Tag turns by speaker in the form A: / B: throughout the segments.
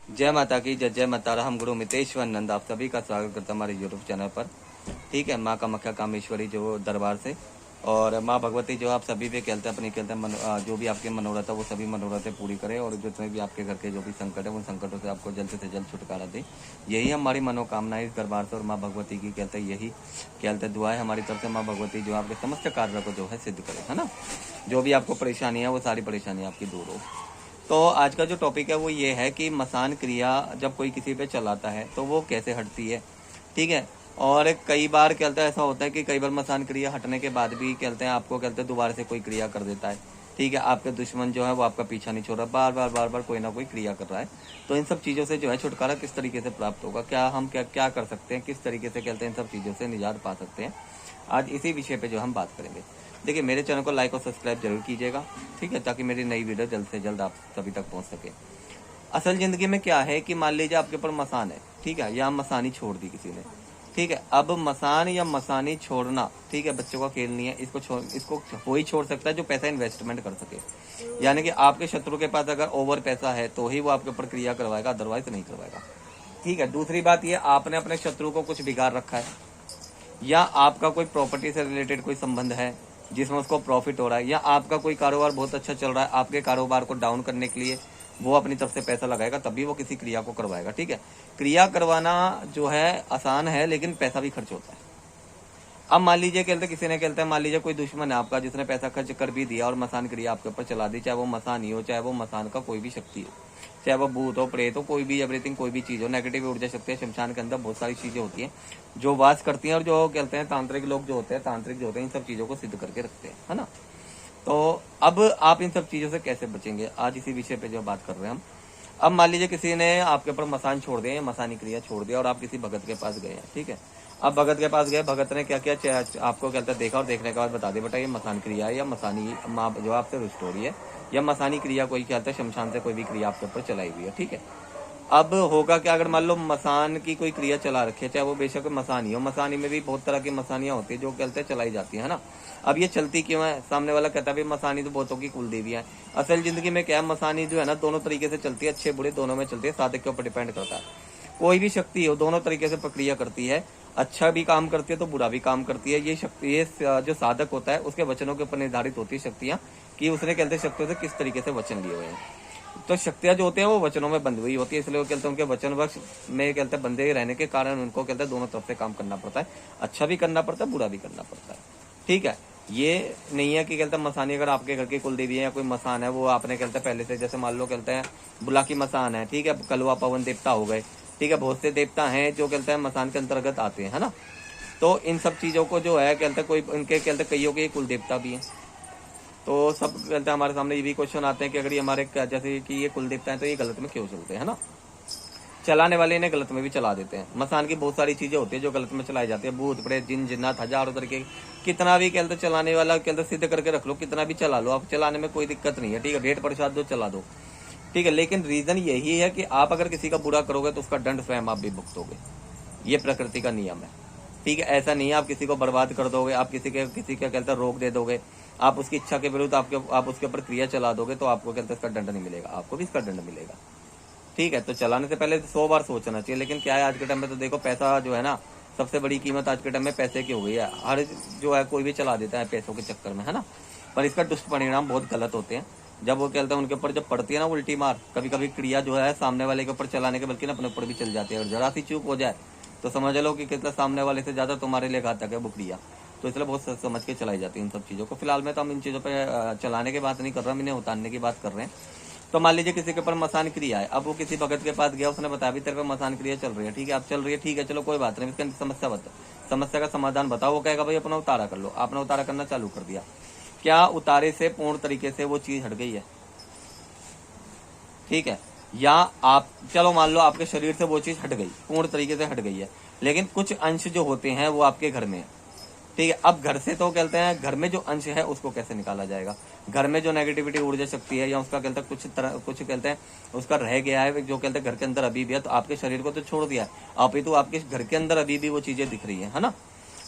A: जय माता की जय जय माता। हम गुरु मितेश्वर नंद आप सभी का स्वागत करता हमारे यूट्यूब चैनल पर। ठीक है, माँ कामाख्या कामेश्वरी जो दरबार से और माँ भगवती जो आप सभी पे कहते हैं अपनी कहते हैं जो भी आपके मनोरथ है वो सभी मनोरथें पूरी करें और जितने भी आपके घर के जो भी संकट है उन संकटों से आपको जल्द से जल्द छुटकारा दे। यही हमारी मनोकामना है इस दरबार से और माँ भगवती की कहते हैं यही कहते दुआ है हमारी तरफ से। माँ भगवती जो आपके समस्त कार्य को जो है सिद्ध करे, है ना। जो भी आपको परेशानी है वो सारी परेशानी आपकी दूर हो। तो आज का जो टॉपिक है वो ये है कि मसान क्रिया जब कोई किसी पे चलाता है तो वो कैसे हटती है। ठीक है, और कई बार कहते हैं ऐसा होता है कि कई बार मसान क्रिया हटने के बाद भी कहते हैं आपको कहते हैं दोबारा से कोई क्रिया कर देता है। ठीक है, आपके दुश्मन जो है वो आपका पीछा नहीं छोड़ रहा, बार बार कोई ना कोई क्रिया कर रहा है। तो इन सब चीज़ों से जो है छुटकारा किस तरीके से प्राप्त होगा, क्या हम क्या क्या कर सकते हैं, किस तरीके से कहते हैं इन सब चीज़ों से निजात पा सकते हैं, आज इसी विषय पे जो हम बात करेंगे। देखिए, मेरे चैनल को लाइक और सब्सक्राइब जरूर कीजिएगा, ठीक है, ताकि मेरी नई वीडियो जल्द से जल्द आप सभी तक पहुंच सके। असल जिंदगी में क्या है कि मान लीजिए आपके ऊपर मसान है, ठीक है, या मसानी छोड़ दी किसी ने। ठीक है, अब मसान या मसानी छोड़ना, ठीक है, बच्चों का खेल नहीं है। इसको वही छोड़ सकता है जो पैसा इन्वेस्टमेंट कर सके। यानी कि आपके शत्रु के पास अगर ओवर पैसा है तो ही वो आपके ऊपर क्रिया करवाएगा, अदरवाइज नहीं करवाएगा। ठीक है, दूसरी बात ये, आपने अपने शत्रु को कुछ बिगाड़ रखा है, या आपका कोई प्रॉपर्टी से रिलेटेड कोई संबंध है जिसमें उसको प्रॉफिट हो रहा है, या आपका कोई कारोबार बहुत अच्छा चल रहा है, आपके कारोबार को डाउन करने के लिए वो अपनी तरफ से पैसा लगाएगा, तभी वो किसी क्रिया को करवाएगा। ठीक है, क्रिया करवाना जो है आसान है लेकिन पैसा भी खर्च होता है। अब मान लीजिए कहते किसी ने कहते हैं मान लीजिए कोई दुश्मन है आपका जिसने पैसा खर्च कर भी दिया और मसान क्रिया आपके ऊपर चला दी, चाहे वो मसान ही हो, चाहे वो मसान का कोई भी शक्ति हो, चाहे वो भूत हो, प्रेत हो, कोई भी एवरीथिंग, कोई भी चीज हो, नेगेटिव ऊर्जा शक्ति है। शमशान के अंदर बहुत सारी चीजें होती हैं जो वास करती हैं और जो कहते हैं तांत्रिक लोग जो होते हैं, तांत्रिक जो होते हैं इन सब चीजों को सिद्ध करके रखते हैं, है ना। तो अब आप इन सब चीजों से कैसे बचेंगे, आज इसी विषय पे जो बात कर रहे हैं हम। अब मान लीजिए किसी ने आपके ऊपर मसान छोड़ दिया, मसानी क्रिया छोड़ दिया और आप किसी भगत के पास गए हैं। ठीक है, अब भगत के पास गए, भगत ने क्या किया, आपको कहता है देखा और देखने के बाद बता दे बेटा ये मसान क्रिया है या मसानी जो आपसे रिस्टोर है या मसानी क्रिया कोई क्या है शमशान से कोई भी क्रिया आपके ऊपर चलाई हुई है। ठीक है, अब होगा क्या, अगर मान लो मसान की कोई क्रिया चला रखी है, चाहे वो बेशक मसानी हो, मसानी में भी बहुत तरह की मसानियां होती है जो कहते हैं चलाई जाती है ना। अब ये चलती क्यों है, सामने वाला कहता है मसानी तो बहुतों की कुल देवी है। असल जिंदगी में क्या है, मसानी जो है ना दोनों तरीके से चलती है, अच्छे बुरे दोनों में चलती है, साधक के ऊपर डिपेंड करता है। कोई भी शक्ति हो दोनों तरीके से प्रक्रिया करती है, अच्छा भी काम करती है तो बुरा भी काम करती है। ये शक्ति, ये जो साधक होता है उसके वचनों के ऊपर निर्धारित होती है शक्तियां, कि उसने कहते शक्तियों से किस तरीके से वचन लिए हुए हैं। तो शक्तियां जो होती हैं वो वचनों में बंधी हुई होती है, इसलिए वो कहते हैं उनके वचन वक्ष में कहते हैं बंधे रहने के कारण उनको कहते हैं दोनों तरफ से काम करना पड़ता है, अच्छा भी करना पड़ता है, बुरा भी करना पड़ता है। ठीक है, ये नहीं है कि कहते हैं मसानी अगर आपके घर की कुल देवी है या कोई मसान है वो आपने कहते हैं पहले से, जैसे मान लो कहते हैं बुला की मसान है, ठीक है, कलवा पवन देवता हो गए, ठीक है, बहुत से देवता हैं जो कहते हैं मसान के अंतर्गत आते हैं, है ना। तो इन सब चीजों को जो है कहते हैं कोई उनके कहते कईयों के कुल देवता भी हैं। तो सब कहते हैं हमारे सामने ये भी क्वेश्चन आते हैं कि अगर ये हमारे जैसे कि ये कुल देवता है तो ये गलत में क्यों चलते हैं ना। चलाने वाले इन्हें गलत में भी चला देते हैं। मसान की बहुत सारी चीजें होती है जो गलत में चलाई जाती है, भूत प्रेत जिन जिन्नात हजारों तरीके, कितना भी कहते चलाने वाला कहते सिद्ध करके रख लो, कितना भी चला लो आप, चलाने में कोई दिक्कत नहीं है। ठीक है, डेढ़ प्रसाद दो चला दो, ठीक है, लेकिन रीजन यही है कि आप अगर किसी का बुरा करोगे तो उसका दंड स्वयं आप भी भुगतोगे। ये प्रकृति का नियम है। ठीक है, ऐसा नहीं है आप किसी को बर्बाद कर दोगे, आप किसी का कहते हैं रोक दे दोगे, आप उसकी इच्छा के विरुद्ध आप उसके ऊपर क्रिया चला दोगे तो आपको कहते हैं इसका दंड नहीं मिलेगा, आपको भी इसका दंड मिलेगा। ठीक है, तो चलाने से पहले 100 बार सोचना चाहिए। लेकिन क्या है आज के टाइम में तो देखो पैसा जो है ना, सबसे बड़ी कीमत आज के टाइम में पैसे की हो गई है। हर जो है कोई भी चला देता है पैसों के चक्कर में, है ना। पर इसका दुष्ट परिणाम बहुत गलत होते हैं। जब वो कहते हैं उनके ऊपर जब पड़ती है ना उल्टी मार, कभी कभी क्रिया जो है सामने वाले के ऊपर चलाने के बल्कि ना अपने ऊपर भी चल जाती है, और जरा सी चूक हो जाए तो समझ लो कि कितना सामने वाले से ज्यादा तुम्हारे लिए घातक है वो क्रिया। तो इसलिए बहुत समझ के चलाई जाती है इन सब चीजों को। फिलहाल में तो हम इन चीजों पे चलाने की बात नहीं कर रहा, इन्हें उतारने की बात कर रहे हैं। तो मान लीजिए किसी के ऊपर मसान क्रिया है, अब वो किसी भगत के पास गया, उसने बताया भी तेरे पे मसान क्रिया चल रही है, ठीक है, आप चल रही है, ठीक है, चलो कोई बात नहीं, इसका समस्या बताओ, समस्या का समाधान बताओ। वो कहेगा भाई अपना उतारा कर लो, आपने उतारा करना चालू कर दिया, क्या उतारे से पूर्ण तरीके से वो चीज हट गई है? ठीक है, या आप चलो मान लो आपके शरीर से वो चीज हट गई, पूर्ण तरीके से हट गई है, लेकिन कुछ अंश जो होते हैं वो आपके घर में है। ठीक है, अब घर से तो कहते हैं घर में जो अंश है उसको कैसे निकाला जाएगा? घर में जो नेगेटिविटी ऊर्जा शक्ति है या उसका कहते हैं कुछ कहते हैं उसका रह गया है जो कहते हैं घर के अंदर अभी भी है, तो आपके शरीर को तो छोड़ दिया है, आप ही तो आपके घर के अंदर अभी भी वो चीजें दिख रही है ना।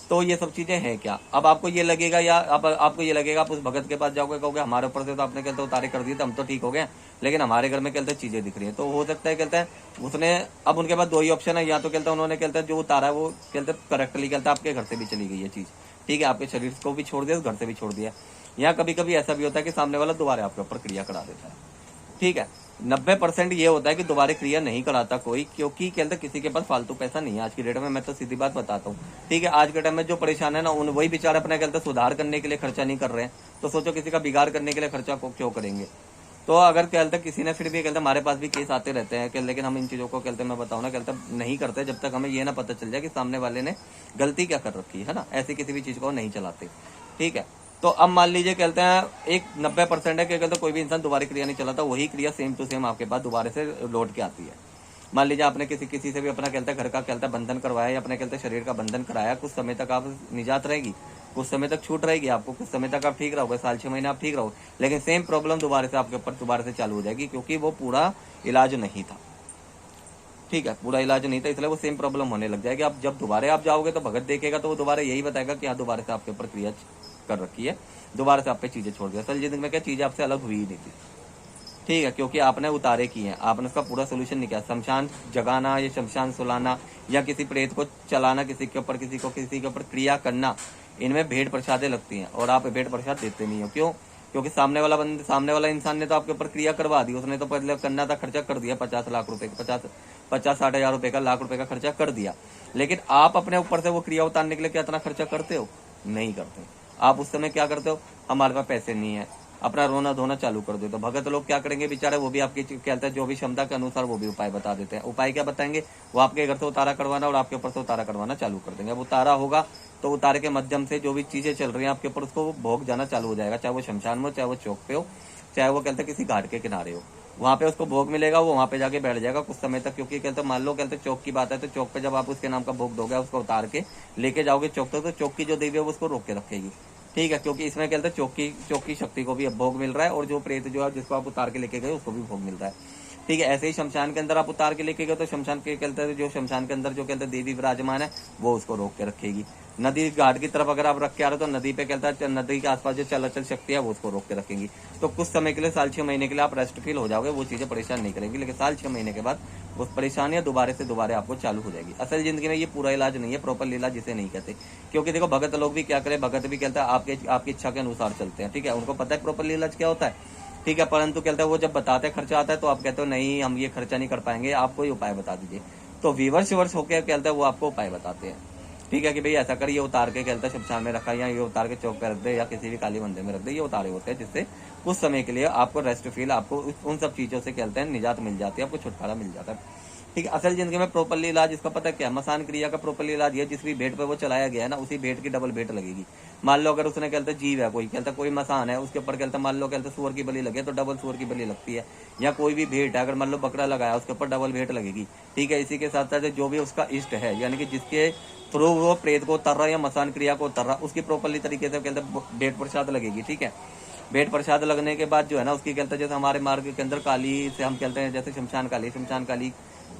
A: तो ये सब चीजें हैं क्या। अब आपको ये लगेगा या अब आपको ये लगेगा आप उस भगत के पास जाओगे, कहोगे हमारे ऊपर से तो आपने कहते उतारे कर दिए तो हम तो ठीक हो गए, लेकिन हमारे घर में कहते चीजें दिख रही है। तो हो सकता है कहते हैं उसने, अब उनके पास दो ही ऑप्शन है, या तो कहते हैं उन्होंने कहते हैं जो उतारा है वो कहते करेक्टली कहते आपके घर से भी चली गई है चीज, ठीक है, आपके शरीर को भी छोड़ दिया, घर से भी छोड़ दिया। या कभी कभी ऐसा भी होता है कि सामने वाला दोबारा आपके ऊपर क्रिया करा देता है, ठीक है। 90% ये होता है कि दोबारा क्रिया नहीं कराता कोई, क्योंकि कहते किसी के पास फालतू पैसा नहीं है आज की डेट में। मैं तो सीधी बात बताता हूँ, ठीक है। आज के टाइम में जो परेशान है ना, उन वही बेचारे अपने कहते सुधार करने के लिए खर्चा नहीं कर रहे हैं, तो सोचो किसी का बिगाड़ करने के लिए खर्चा क्यों करेंगे। तो अगर कहते किसी ने फिर भी कहते हमारे पास भी केस आते रहते हैं कि, लेकिन हम इन चीजों को कहते मैं बताऊँ ना कहते नहीं करते जब तक हमें ये ना पता चल जाए कि सामने वाले ने गलती क्या कर रखी है ना, ऐसी किसी भी चीज को नहीं चलाते, ठीक है। तो अब मान लीजिए कहते हैं एक 90% है कि कहते कोई भी इंसान दोबारा क्रिया नहीं चलाता, वही क्रिया सेम टू सेम आपके पास दोबारा से लौट के आती है। मान लीजिए आपने किसी से भी अपना कहता घर का कहता बंधन करवाया या अपने कहते शरीर का बंधन कराया, कुछ समय तक आप निजात रहेगी, कुछ समय तक छूट रहेगी आपको, कुछ समय तक आप ठीक रहोगे, साल 6 महीने आप ठीक रहोगे, लेकिन सेम प्रॉब्लम दोबारा से आपके ऊपर दोबारा से चालू हो जाएगी, क्योंकि वो पूरा इलाज नहीं था, ठीक है, पूरा इलाज नहीं था, इसलिए वो सेम प्रॉब्लम होने लग जाएगी। आप जब दोबारा आप जाओगे तो भगत देखेगा तो वो दोबारा यही बताएगा कि हाँ दोबारा से आपके ऊपर क्रिया कर रखी है, दोबारा से आप पे चीजें छोड़ दिया। असल जिंदगी में क्या चीजें आपसे अलग हुई ही नहीं थी, ठीक है, क्योंकि आपने उतारे किए हैं, आपने उसका पूरा सोल्यूशन नहीं किया। शमशान जगाना या शमशान सुलाना या किसी प्रेत को चलाना, किसी के ऊपर क्रिया करना, इनमें भेंट प्रसादें लगती हैं और आप भेंट प्रसाद देते नहीं हो। क्यों? क्योंकि सामने वाला इंसान ने तो आपके ऊपर क्रिया करवा दी, उसने तो पहले करना था, खर्चा कर दिया 50 लाख रुपए, 50-60 हजार रुपए का, लाख रुपए का खर्चा कर दिया, लेकिन आप अपने ऊपर से वो क्रिया उतारने के लिए क्या इतना खर्चा करते हो? नहीं करते। आप उस समय क्या करते हो? हमारे पास पैसे नहीं है, अपना रोना धोना चालू कर दो। तो भगत लोग क्या करेंगे बेचारे, वो भी आपकी कहते हैं जो भी क्षमता के अनुसार वो भी उपाय बता देते हैं। उपाय क्या बताएंगे? वो आपके घर से उतारा करवाना और आपके ऊपर से उतारा करवाना चालू कर देंगे। अब उतारा होगा तो उतारे के माध्यम से जो भी चीजें चल रही हैं आपके ऊपर, उसको भोग जाना चालू हो जाएगा, चाहे वो शमशान में हो, चाहे वो चौक पे हो, चाहे वो कहते किसी घाट के किनारे हो, वहां पे उसको भोग मिलेगा, वो वहां पे जाके बैठ जाएगा कुछ समय तक। क्योंकि कहते मान लो कहते चौक की बात है, तो चौक पे जब आप उसके नाम का भोग दोगे, उसको उतार के लेके जाओगे चौक तक, तो चौक की जो देवी है वो उसको रोक के रखेगी, ठीक है। क्योंकि इसमें कहते हैं चौक की शक्ति को भी भोग मिल रहा है, और जो प्रेत जो है जिसको आप उतार के लेके गए उसको भी भोग मिल रहा है, ठीक है। ऐसे ही शमशान के अंदर आप उतार के लेके गए तो शमशान के कहते हैं जो शमशान के अंदर जो कहते हैं देवी विराजमान है वो उसको रोक के रखेगी। नदी घाट की तरफ अगर आप रख के आ रहे हो तो नदी पे कहता है नदी के आसपास जो चलाचल शक्ति है वो उसको रोक के रखेंगी। तो कुछ समय के लिए, साल 6 महीने के लिए आप रेस्ट फील हो जाओगे, वो चीजें परेशान नहीं करेंगी, लेकिन साल 6 महीने के बाद वो परेशानियां दोबारा आपको चालू हो जाएगी। असल जिंदगी में ये पूरा इलाज नहीं है, प्रॉपर इलाज जिसे नहीं कहते। क्योंकि देखो भगत लोग भी क्या करे, भगत भी कहता है आपकी इच्छा के अनुसार चलते हैं, ठीक है, उनको पता है प्रॉपर इलाज क्या होता है, ठीक है। परंतु कहते हैं वो जब बताते हैं खर्चा आता है तो आप कहते हो नहीं हम ये खर्चा नहीं कर पाएंगे, आप कोई उपाय बता दीजिए। तो विवर्ष होकर कहते हैं वो आपको उपाय बताते हैं, ठीक है, कि भाई ऐसा कर, ये उतार के कहता है शमशान में रखा, या ये उतार के चौक पे रख दे, या किसी भी काली मंदिर में रख दे। ये उतारे होते हैं जिससे कुछ समय के लिए आपको रेस्ट फील, आपको उन सब चीजों से कहते हैं निजात मिल जाती है, आपको छुटकारा मिल जाता है, ठीक है। असल जिंदगी में प्रॉपरली इलाज इसका पता क्या है? मसान क्रिया का प्रॉपरली इलाज ये, जिस भी भेंट पे वो चलाया गया है ना, उसी भेंट की डबल भेंट लगेगी। मान लो अगर उसने कहते जीव है कोई मसान है, उसके ऊपर कहते मान लो कहते सुअर की बलि लगे तो डबल सुअर की बलि लगती है। या कोई भी भेंट है, अगर मान लो बकरा लगाया उसके ऊपर डबल भेंट लगेगी, ठीक है। इसी के साथ साथ जो भी उसका इष्ट है, यानी कि जिसके थ्रू वो प्रेत को उतर रहा है या मसान क्रिया को उतर रहा, उसकी प्रॉपरली तरीके से कहते भेंट प्रसाद लगेगी, ठीक है। भेंट प्रसाद लगने के बाद जो है ना, उसकी कहते हैं जैसे हमारे मार्ग के अंदर काली से हम कहते हैं, जैसे शमशान काली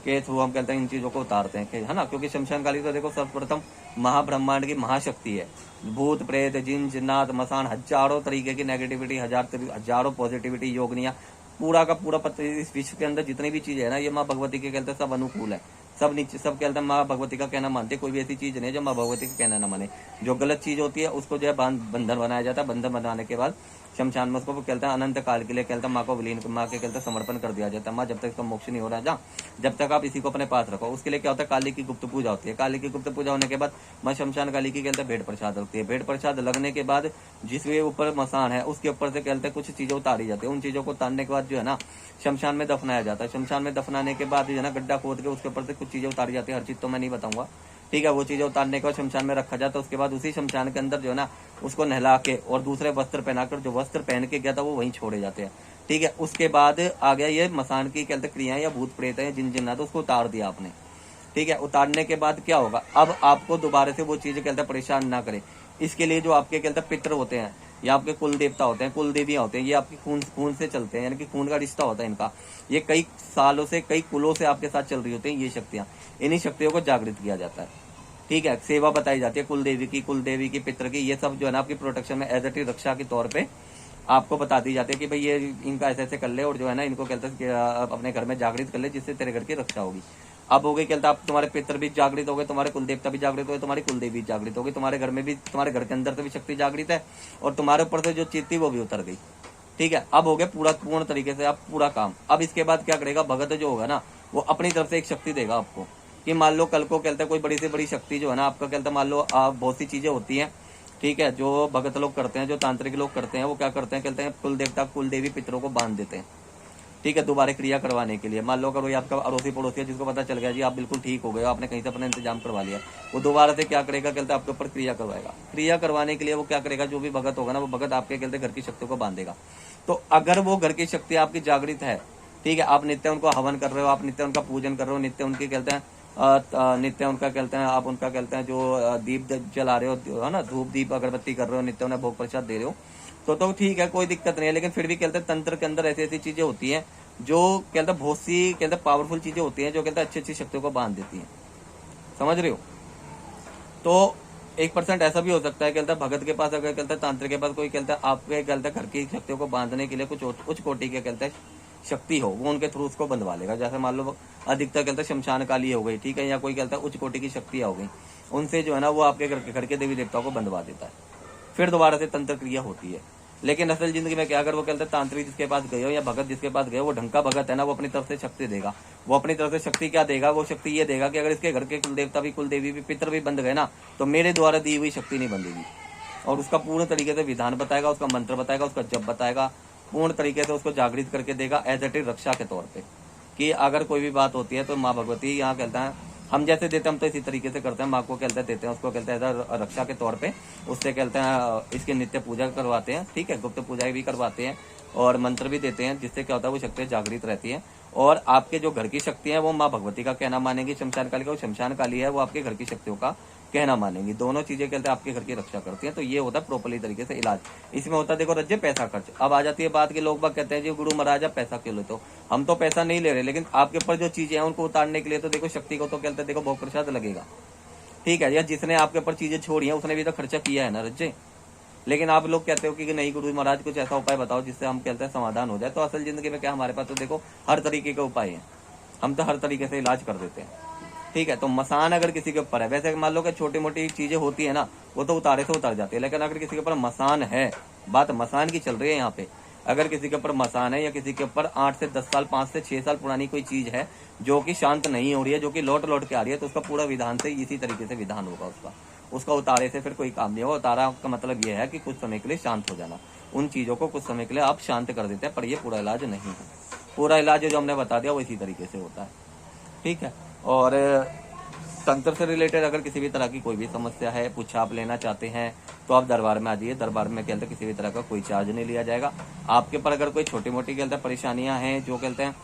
A: के थ्रू हम कहते हैं इन चीजों को उतारते हैं, है ना। क्योंकि शमशान काली तो देखो सर्वप्रथम महाब्रह्मांड की महाशक्ति है। भूत प्रेत जिन जिन्नात मसान, हजारों तरीके की नेगेटिविटी, हजारों पॉजिटिविटी, योगनिया, पूरा का पूरा इस विश्व के अंदर जितनी भी चीज है ना, ये माँ भगवती के कहते हैं सब अनुकूल है, सब नीचे, सब कहते हैं माँ भगवती का कहना मानते। कोई भी ऐसी चीज नहीं है जो माँ भगवती का कहना न माने। जो गलत चीज होती है उसको जो है बंधन बनाया जाता है, बंधन बनाने के बाद शमशान में उसको कहते हैं अनंत काल के लिए कहते हैं माँ को विलीन, माँ के कहते हैं समर्पण कर दिया जाता है। माँ जब तक इसका मोक्ष नहीं हो रहा जा, जब तक आप इसी को अपने पास रखो। उसके लिए क्या होता है? काली की गुप्त पूजा होती है। काली की गुप्त पूजा होने के बाद माँ शमशान काली की कहते हैं भेंट प्रसाद रखती है। भेंट प्रसाद लगने के बाद जिसके ऊपर मसान है उसके ऊपर से कहते हैं कुछ चीजें उतारी जाती है। उन चीजों को उतारने के बाद जो है ना शमशान में दफनाया जाता है। शमशान में दफनाने के बाद जो है ना गड्ढा खोद के उसके ऊपर से कुछ चीजें उतारी जाती है। हर चीज तो मैं नहीं बताऊंगा, ठीक है। वो चीजें उतारने के बाद शमशान में रखा जाता है। उसके बाद उसी शमशान के अंदर जो है ना उसको नहला के और दूसरे वस्त्र पहनाकर, जो वस्त्र पहन के गया था वो वहीं छोड़े जाते हैं, ठीक है। उसके बाद आ गया ये मसान की कहते क्रियाएं या भूत प्रेत है जिन जिन्नात, उसको उतार दिया आपने, ठीक है। उतारने के बाद क्या होगा? अब आपको दोबारा से वो चीजें कहते परेशान ना करे। इसके लिए जो आपके कहते पितर होते हैं या आपके कुल देवता होते हैं, कुल देवियां होते हैं, ये आपके खून से चलते हैं, यानी कि खून का रिश्ता होता है इनका। ये कई सालों से, कई कुलों से आपके साथ चल रही होती है ये शक्तियां। इन्हीं शक्तियों को जागृत किया जाता है, ठीक है, सेवा बताई जाती है कुल देवी की, पितर की, ये सब जो है ना आपकी प्रोटेक्शन में एज इट इज रक्षा के तौर पे आपको बता दी जाती है कि भाई ये इनका ऐसे ऐसे कर ले, और जो है ना इनको कहते हैं कि अपने घर में जागृत कर ले, जिससे तेरे घर की रक्षा होगी। अब हो गई कहता आप तुम्हारे पितर भी जागृत हो गए, तुम्हारे कुल देवता भी जागृत हो गए, तुम्हारी कुल देवी जागृत हो गई, तुम्हारे घर में भी, तुम्हारे घर के अंदर से भी शक्ति जागृत है, और तुम्हारे ऊपर से जो चित्त थी वो भी उतर गई। ठीक है, अब हो गया पूरा पूर्ण तरीके से आप पूरा काम। अब इसके बाद क्या करेगा भगत जो होगा ना, वो अपनी तरफ से एक शक्ति देगा आपको, कि मान लो कल को कहते हैं कोई बड़ी से बड़ी शक्ति जो है ना आपका कहते हैं, मान लो आप बहुत सी चीजें होती हैं, ठीक है, जो भगत लोग करते हैं, जो तांत्रिक लोग करते हैं, वो क्या करते हैं, कहते हैं कुल देवता कुल देवी पितरों को बांध देते हैं, ठीक है, दोबारा क्रिया करवाने के लिए। मान लो अगर कोई आपका अड़ोसी पड़ोसी है जिसको पता चल गया जी आप बिल्कुल ठीक हो गए, आपने कहीं से अपना इंतजाम करवा लिया, वो दोबारा से क्या करेगा, कहते हैं आपके ऊपर क्रिया करवाएगा। क्रिया करवाने के लिए वो क्या करेगा, जो भी भगत होगा ना वो भगत आपके कहते घर की शक्तियों को बांधेगा। तो अगर वो घर की शक्ति आपकी जागृत है, ठीक है, आप नित्य उनको हवन कर रहे हो, आप नित्य उनका पूजन कर रहे हो, नित्य उनकी कहते हैं नित्य उनका कहते हैं आप उनका कहते हैं जो दीप जला रहे हो, है ना, धूप दीप अगरबत्ती कर रहे हो, नित्य उन्हें भोग प्रसाद दे रहे हो, तो ठीक है, कोई दिक्कत नहीं है। लेकिन फिर भी कहते हैं तंत्र के अंदर ऐसी ऐसी चीजें होती हैं जो कहते हैं बहुत सी कहते हैं पावरफुल चीजें होती हैं, जो कहते हैं अच्छी अच्छी शक्तियों को बांध देती हैं, समझ रहे हो। तो 1% ऐसा भी हो सकता है, कहता है भगत के पास अगर कहता है तांत्रिक के पास कोई कहता है आपके कहता है घर की शक्तियों को बांधने के लिए कुछ उच्च कोटि के कहता है शक्ति हो, वो उनके थ्रू उसको बंधवा लेगा। जैसे मान लो अधिकतर कहता है शमशान काली हो गई, ठीक है, या कोई कहता है उच्च कोटि की शक्तियां हो गई, उनसे जो है ना वो आपके घर के देवी देवताओं को बंधवा देता है, फिर दोबारा से तंत्र क्रिया होती है। लेकिन असल जिंदगी में क्या, अगर वो कहते हैं तांत्रिक जिसके पास गए हो या भगत जिसके पास गए हो, वो ढंग का भगत है ना, वो अपनी तरफ से शक्ति देगा। वो अपनी तरफ से शक्ति क्या देगा, वो शक्ति ये देगा कि अगर इसके घर के कुल देवता भी कुल देवी भी पितर भी बंध गए ना, तो मेरे द्वारा दी हुई शक्ति नहीं बंधेगी। और उसका पूर्ण तरीके से विधान बताएगा, उसका मंत्र बताएगा, उसका जप बताएगा, पूर्ण तरीके से उसको जागृत करके देगा एज इट इज रक्षा के तौर पे, कि अगर कोई भी बात होती है तो माँ भगवती यहाँ कहता है हम जैसे देते हैं हम तो इसी तरीके से करते हैं, माँ को कहते देते हैं, उसको कहते हैं रक्षा के तौर पे, उससे कहते हैं इसकी नित्य पूजा करवाते हैं, ठीक है, गुप्त पूजा भी करवाते हैं और मंत्र भी देते हैं, जिससे क्या होता है वो शक्तियाँ जागृत रहती हैं। और आपके जो घर की शक्ति है वो माँ भगवती का कहना मानेंगी, शमशान काली का शमशान काली है वो आपके घर की शक्तियों का कहना मानेंगी। दोनों चीजें कहते हैं आपके घर की रक्षा करती हैं। तो ये होता है प्रॉपरली तरीके से इलाज। इसमें होता है देखो रज्जे पैसा खर्च। अब आ जाती है बात कि लोग बाग कहते हैं जी गुरु महाराज आप पैसा क्यों लेते हो, हम तो पैसा नहीं ले रहे, लेकिन आपके ऊपर जो चीजें हैं उनको उतारने के लिए तो देखो शक्ति को तो कहते हैं देखो भोग प्रसाद लगेगा, ठीक है, या जिसने आपके ऊपर चीजें छोड़ी है उसने भी तो खर्चा किया है ना रज्जे। लेकिन आप लोग कहते हो कि नहीं गुरु महाराज कुछ ऐसा उपाय बताओ जिससे हम कहते हैं समाधान हो जाए। तो असल जिंदगी में क्या हमारे पास तो देखो हर तरीके के उपाय हैं, हम तो हर तरीके से इलाज कर देते हैं, ठीक है। तो मसान अगर किसी के ऊपर है, वैसे मान लो कि छोटी मोटी चीजें होती है ना वो तो उतारे से उतर जाती है, लेकिन अगर किसी के ऊपर मसान है, बात मसान की चल रही है यहाँ पे, अगर किसी के ऊपर मसान है या किसी के ऊपर 8 से 10 साल 5 से 6 साल पुरानी कोई चीज है जो कि शांत नहीं हो रही है, जो कि लौट लौट के आ रही है, तो उसका पूरा विधान से इसी तरीके से विधान होगा उसका उतारे से फिर कोई काम नहीं होगा। उतारा का मतलब यह है कि कुछ समय के लिए शांत हो जाना, उन चीजों को कुछ समय के लिए आप शांत कर देते हैं, पर ये पूरा इलाज नहीं है। पूरा इलाज जो हमने बता दिया वो इसी तरीके से होता है, ठीक है। और तंत्र से रिलेटेड अगर किसी भी तरह की कोई भी समस्या है, पूछा आप लेना चाहते हैं तो आप दरबार में आ जाइए। दरबार में कहते हैं किसी भी तरह का कोई चार्ज नहीं लिया जाएगा। आपके पर अगर कोई छोटी मोटी कहते हैं परेशानियां हैं जो कहते हैं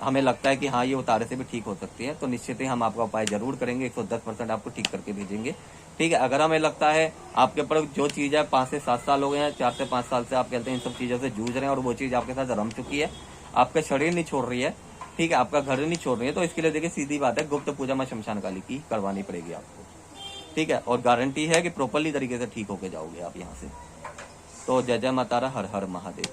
A: हमें लगता है कि हाँ ये उतारे से भी ठीक हो सकती है, तो निश्चित ही हम आपका उपाय जरूर करेंगे, 110% आपको ठीक करके भेजेंगे, ठीक है। अगर हमें लगता है आपके ऊपर जो चीज है 5 से 7 साल हो गए हैं, 4 से 5 साल से आप कहते हैं इन सब चीजों से जूझ रहे हैं और वो चीज आपके साथ रम चुकी है, आपका शरीर नहीं छोड़ रही है, ठीक है, आपका घर नहीं छोड़ रही है, तो इसके लिए देखिए सीधी बात है गुप्त पूजा में शमशान काली की करवानी पड़ेगी आपको, ठीक है। और गारंटी है कि प्रॉपरली तरीके से ठीक होके जाओगे आप यहाँ से। तो जय जय माता रा, हर हर महादेव।